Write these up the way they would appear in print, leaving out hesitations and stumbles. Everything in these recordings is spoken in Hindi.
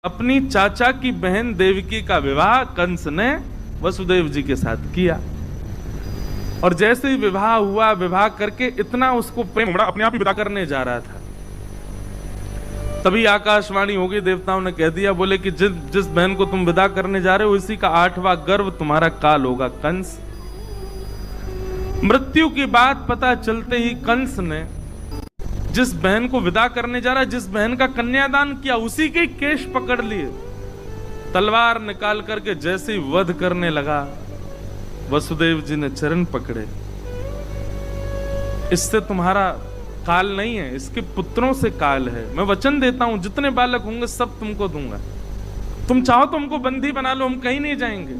अपनी चाचा की बहन देवकी का विवाह कंस ने वसुदेव जी के साथ किया। और जैसे ही विवाह हुआ, विवाह करके इतना उसको प्रेम अपने आप ही विदा करने जा रहा था, तभी आकाशवाणी हो गई, देवताओं ने कह दिया, बोले कि जिस बहन को तुम विदा करने जा रहे हो इसी का 8वां गर्भ तुम्हारा काल होगा कंस। मृत्यु की बात पता चलते ही कंस ने जिस बहन को विदा करने जा रहा है, जिस बहन का कन्यादान किया, उसी के केश पकड़ लिए, तलवार निकाल करके जैसे ही वध करने लगा, वसुदेव जी ने चरण पकड़े, इससे तुम्हारा काल नहीं है, इसके पुत्रों से काल है। मैं वचन देता हूं जितने बालक होंगे सब तुमको दूंगा, तुम चाहो तो हमको बंदी बना लो, हम कहीं नहीं जाएंगे।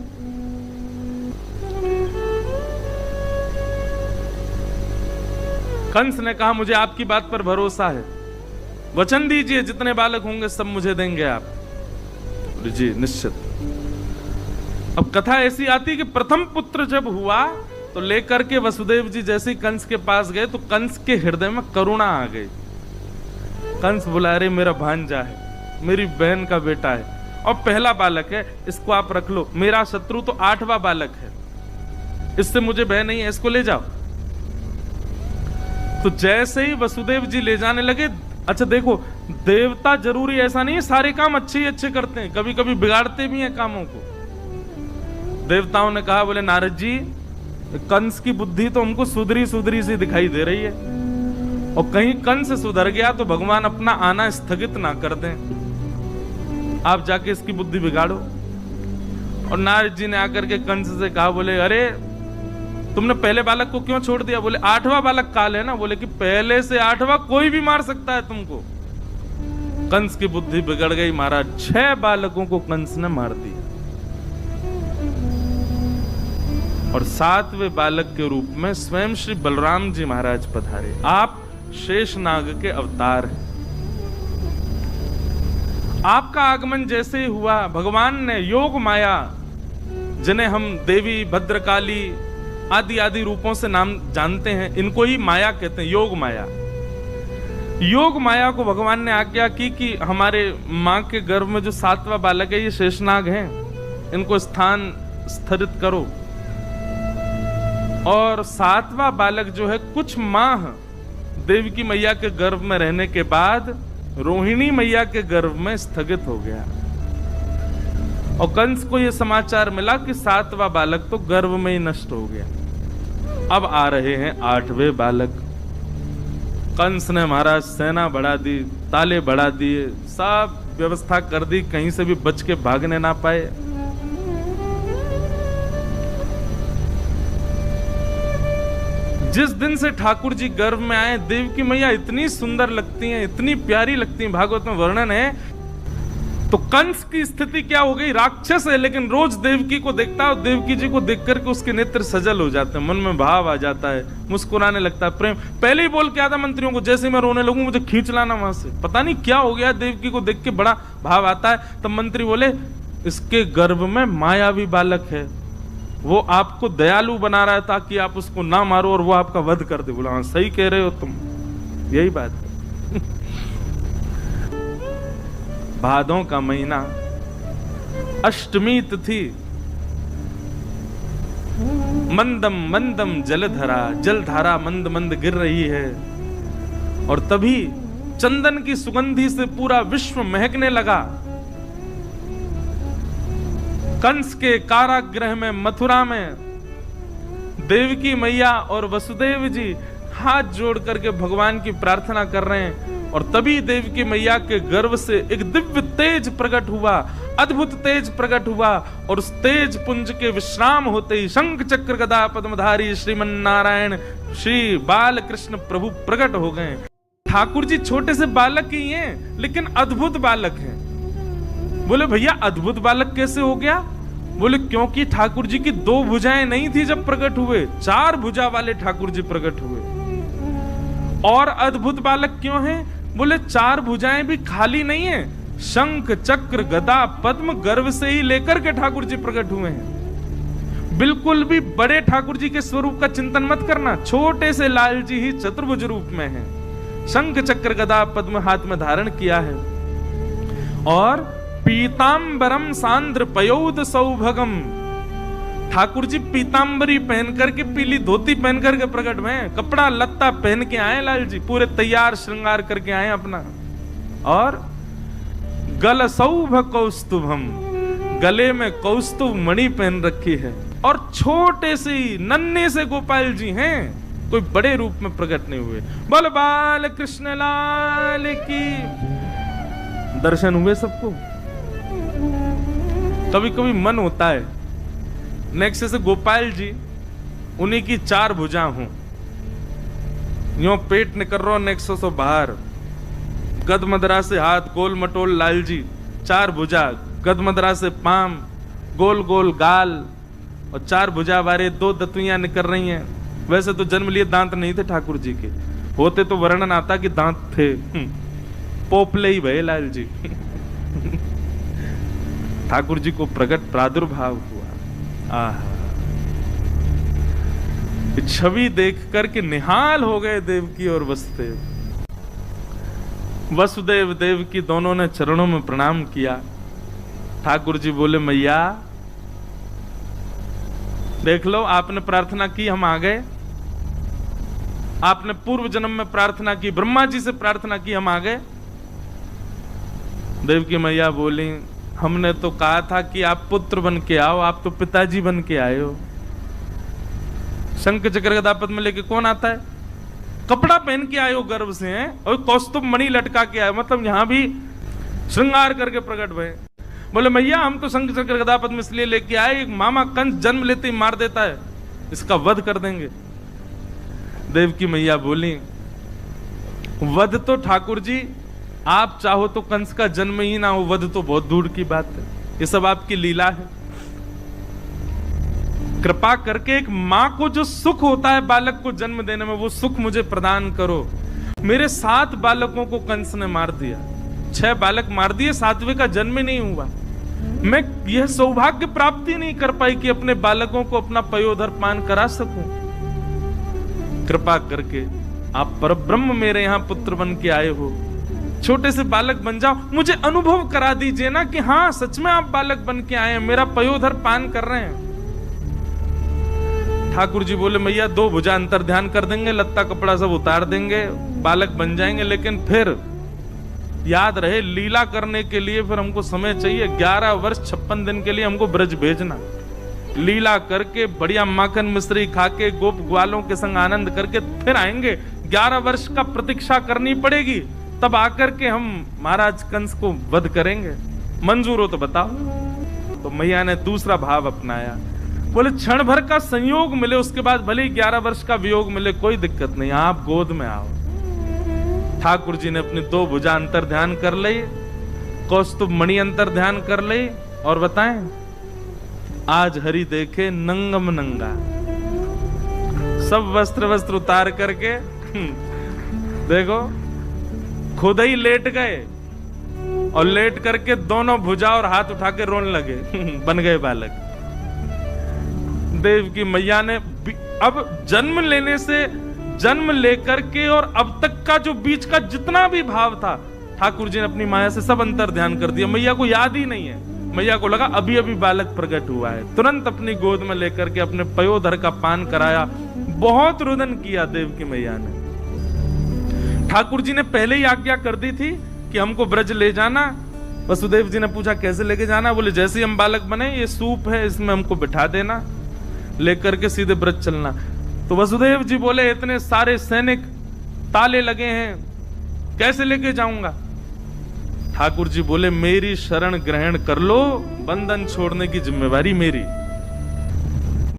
कंस ने कहा मुझे आपकी बात पर भरोसा है, वचन दीजिए जितने बालक होंगे सब मुझे देंगे आप। जी निश्चित। अब कथा ऐसी आती कि प्रथम पुत्र जब हुआ तो लेकर के वसुदेव जी जैसे कंस के पास गए तो कंस के हृदय में करुणा आ गई। कंस बोला अरे मेरा भांजा है, मेरी बहन का बेटा है और पहला बालक है, इसको आप रख लो। मेरा शत्रु तो 8वां बालक है, इससे मुझे भय नहीं है, इसको ले जाओ। तो जैसे ही वसुदेव जी ले जाने लगे, अच्छा देखो देवता जरूरी ऐसा नहीं है सारे काम अच्छे ही अच्छे करते हैं, कभी कभी बिगाड़ते भी हैं कामों को। देवताओं ने कहा, बोले नारद जी कंस की बुद्धि तो हमको सुधरी सुधरी सी दिखाई दे रही है, और कहीं कंस सुधर गया तो भगवान अपना आना स्थगित ना कर दें, आप जाके इसकी बुद्धि बिगाड़ो। और नारद जी ने आकर के कंस से कहा, बोले अरे तुमने पहले बालक को क्यों छोड़ दिया? बोले 8वां बालक काल है ना। बोले कि पहले से 8वां कोई भी मार सकता है तुमको। कंस की बुद्धि बिगड़ गई महाराज, 6 बालकों को कंस ने मार दिया और 7वें बालक के रूप में स्वयं श्री बलराम जी महाराज पधारे। आप शेषनाग के अवतार हैं। आपका आगमन जैसे ही हुआ, भगवान ने योग माया, जिन्हें हम देवी, भद्रकाली आदि आदि रूपों से नाम जानते हैं, इनको ही माया कहते हैं, योग माया। योग माया को भगवान ने आज्ञा की कि हमारे मां के गर्भ में जो 7वां बालक है ये शेषनाग हैं, इनको स्थान स्थिरित करो। और 7वां बालक जो है कुछ माह देवकी मैया के गर्भ में रहने के बाद रोहिणी मैया के गर्भ में स्थगित हो गया। और कंस को यह समाचार मिला कि 7वां बालक तो गर्भ में ही नष्ट हो गया। अब आ रहे हैं 8वें बालक। कंस ने महाराज सेना बढ़ा दी, ताले बढ़ा दिए, सब व्यवस्था कर दी, कहीं से भी बच के भागने ना पाए। जिस दिन से ठाकुर जी गर्भ में आए, देवकी मैया इतनी सुंदर लगती हैं, इतनी प्यारी लगती हैं, भागवत में वर्णन है। तो कंस की स्थिति क्या हो गई? राक्षस है लेकिन रोज देवकी को देखता है और देवकी जी को देख करके उसके नेत्र सजल हो जाते हैं, मन में भाव आ जाता है, मुस्कुराने लगता है, प्रेम। पहले ही बोल के आता मंत्रियों को, जैसे मैं रोने लगूं मुझे खींच लाना वहां से। पता नहीं क्या हो गया, देवकी को देख के बड़ा भाव आता है। तब मंत्री बोले इसके गर्भ में मायावी बालक है, वो आपको दयालु बना रहा है ताकि आप उसको ना मारो और वो आपका वध कर दे। बोला हाँ सही कह रहे हो तुम, यही बात है। भादों का महीना, अष्टमी तिथि, मंदम मंदम जलधरा, जलधारा मंद मंद गिर रही है। और तभी चंदन की सुगंधी से पूरा विश्व महकने लगा। कंस के कारागृह में, मथुरा में देवकी मैया और वसुदेव जी हाथ जोड़ करके भगवान की प्रार्थना कर रहे हैं। और तभी देवकी मैया के गर्भ से एक दिव्य तेज प्रकट हुआ, अद्भुत तेज प्रकट हुआ। और उस तेज पुंज के विश्राम होते ही शंख चक्र गदा पद्मधारी श्रीमन नारायण श्री बाल कृष्ण प्रभु प्रकट हो गए। ठाकुर जी छोटे से बालक ही हैं लेकिन अद्भुत बालक हैं। बोले भैया अद्भुत बालक कैसे हो गया? बोले क्योंकि ठाकुर जी की 2 भुजाएं नहीं थी जब प्रकट हुए, 4 भुजा वाले ठाकुर जी प्रकट हुए। और अद्भुत बालक क्यों हैं? बोले 4 भुजाएं भी खाली नहीं है, शंख चक्र गदा पद्म गर्भ से ही लेकर के ठाकुर जी प्रकट हुए हैं। बिल्कुल भी बड़े ठाकुर जी के स्वरूप का चिंतन मत करना, छोटे से लाल जी ही चतुर्भुज रूप में हैं। शंख चक्र गदा पद्म हाथ में धारण किया है और पीतांबरम सांद्र पयोद सौभगम। ठाकुर जी पीतांबरी पहन करके, पीली धोती पहन करके प्रकट हुए, कपड़ा लत्ता पहन के आए लाल जी, पूरे तैयार श्रृंगार करके आए अपना। और गल सौभ कौस्तुभम, गले में कौस्तुभ मणि पहन रखी है। और छोटे से नन्हे से गोपाल जी हैं, कोई बड़े रूप में प्रकट नहीं हुए। बोल बाल कृष्ण लाल की। दर्शन हुए सबको। कभी कभी मन होता है नेक्स्ट से गोपाल जी उन्हीं की 4 भुजा हूं, यो पेट निकल रहा नेक्स्ट सो बाहर, गदमदरा से हाथ गोल मटोल लाल जी, 4 भुजा, गदमदरा से पाम, गोल गोल गाल, और 4 भुजा वाले 2 दतुइयां निकल रही हैं। वैसे तो जन्म लिए दांत नहीं थे ठाकुर जी के, होते तो वर्णन आता कि दांत थे, पोपले ही भये लाल जी। ठाकुर जी को प्रकट प्रादुर्भाव हुआ। आहा, छवि देख करके निहाल हो गए देवकी और वसुदेव। वसुदेव देवकी दोनों ने चरणों में प्रणाम किया। ठाकुर जी बोले मैया देख लो, आपने प्रार्थना की, हम आ गए। आपने पूर्व जन्म में प्रार्थना की, ब्रह्मा जी से प्रार्थना की, हम आ गए। देवकी मैया बोली हमने तो कहा था कि आप पुत्र बन के आओ, आप तो पिताजी बन के आए हो। शंख चक्र गदा पद्म में लेके कौन आता है? कपड़ा पहन के आए हो गर्भ से हैं, और कौस्तुभ मणि लटका के आए, मतलब यहां भी श्रृंगार करके प्रकट भय। बोले मैया हम तो शंख चक्र गदा पद्म इसलिए लेके आए, एक मामा कंस जन्म लेते ही मार देता है, इसका वध कर देंगे। देवकी मैया बोली वध तो ठाकुर जी आप चाहो तो कंस का जन्म ही ना हो, वध तो बहुत दूर की बात है, ये सब आपकी लीला है। कृपा करके एक मां को जो सुख होता है बालक को जन्म देने में, वो सुख मुझे प्रदान करो। मेरे 7 बालकों को कंस ने मार दिया, 6 बालक मार दिए, 7वें का जन्म ही नहीं हुआ। मैं यह सौभाग्य प्राप्ति नहीं कर पाई कि अपने बालकों को अपना पयोधर पान करा सकूं। कृपा करके आप परब्रह्म मेरे यहां पुत्र बन के आए हो, छोटे से बालक बन जाओ, मुझे अनुभव करा दीजिए ना कि हाँ सच में आप बालक बन के आए हैं, मेरा पयोधर पान कर रहे हैं। ठाकुर जी बोले मैया 2 भुजा अंतर ध्यान कर देंगे, लत्ता कपड़ा सब उतार देंगे, बालक बन जाएंगे, लेकिन फिर याद रहे लीला करने के लिए फिर हमको समय चाहिए। 11 वर्ष 56 दिन के लिए हमको ब्रज भेजना, लीला करके बढ़िया माखन मिश्री खा के गोप ग्वालों के संग आनंद करके फिर आएंगे। 11 वर्ष का प्रतीक्षा करनी पड़ेगी, तब आकर के हम महाराज कंस को वध करेंगे। मंजूर हो तो बताओ। तो मैया ने दूसरा भाव अपनाया, बोले क्षण भर का संयोग मिले, उसके बाद भले ही 11 वर्ष का वियोग मिले, कोई दिक्कत नहीं, आप गोद में आओ। ठाकुर जी ने अपनी 2 भुजा अंतर ध्यान कर ली, कौस्तुभ मणि अंतर ध्यान कर ली, और बताएं आज हरि देखे नंगम नंगा, सब वस्त्र उतार करके देखो खुद ही लेट गए, और लेट करके दोनों भुजा और हाथ उठा के रोने लगे। बन गए बालक। देव की मैया ने अब जन्म लेकर के और अब तक का जो बीच का जितना भी भाव था, ठाकुर जी ने अपनी माया से सब अंतर ध्यान कर दिया। मैया को याद ही नहीं है, मैया को लगा अभी अभी बालक प्रकट हुआ है। तुरंत अपनी गोद में लेकर के अपने पयोधर का पान कराया, बहुत रुदन किया देव की मैया ने। ठाकुर जी ने पहले ही आज्ञा कर दी थी कि हमको ब्रज ले जाना। वसुदेव जी ने पूछा कैसे लेके जाना? बोले जैसे ही हम बालक बने, ये सूप है इसमें हमको बिठा देना, लेकर के सीधे ब्रज चलना। तो वसुदेव जी बोले इतने सारे सैनिक, ताले लगे हैं, कैसे लेके जाऊंगा? ठाकुर जी बोले मेरी शरण ग्रहण कर लो, बंधन छोड़ने की जिम्मेवारी मेरी।